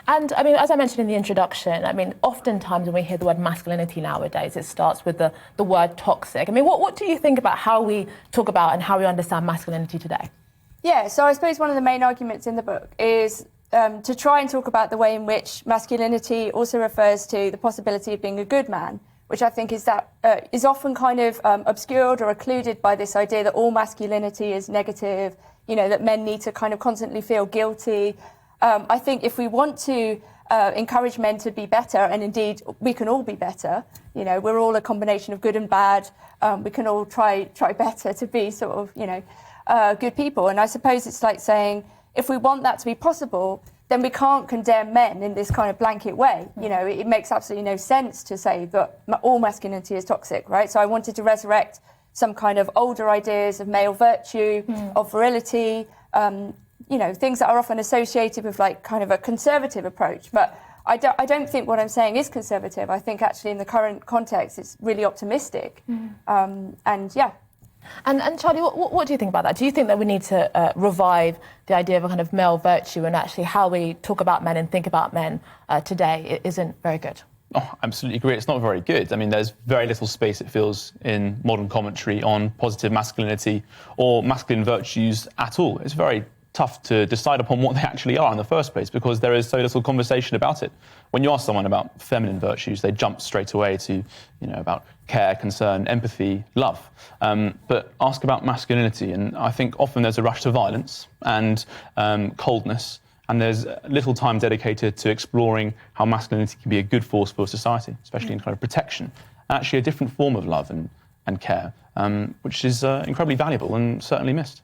And I mean, as I mentioned in the introduction, I mean, oftentimes when we hear the word masculinity nowadays, it starts with the word toxic. I mean, what do you think about how we talk about and how we understand masculinity today? Yeah, so I suppose one of the main arguments in the book is to try and talk about the way in which masculinity also refers to the possibility of being a good man, which I think is often kind of obscured or occluded by this idea that all masculinity is negative, you know, that men need to kind of constantly feel guilty. I think if we want to encourage men to be better, and indeed we can all be better, you know, we're all a combination of good and bad, we can all try better to be sort of, you know, good people. And I suppose it's like saying, if we want that to be possible, then we can't condemn men in this kind of blanket way. You know, it makes absolutely no sense to say that all masculinity is toxic, right? So I wanted to resurrect some kind of older ideas of male virtue, of virility, you know, things that are often associated with like kind of a conservative approach. But I don't think what I'm saying is conservative. I think actually in the current context, it's really optimistic. And yeah. And Charlie, what do you think about that? Do you think that we need to revive the idea of a kind of male virtue, and actually how we talk about men and think about men today isn't very good? Oh, I absolutely agree. It's not very good. I mean, there's very little space, it feels, in modern commentary on positive masculinity or masculine virtues at all. It's very tough to decide upon what they actually are in the first place because there is so little conversation about it. When you ask someone about feminine virtues, they jump straight away to, you know, about care, concern, empathy, love. But ask about masculinity, and I think often there's a rush to violence and coldness, and there's little time dedicated to exploring how masculinity can be a good force for society, especially in kind of protection, and actually a different form of love and care, which is incredibly valuable and certainly missed.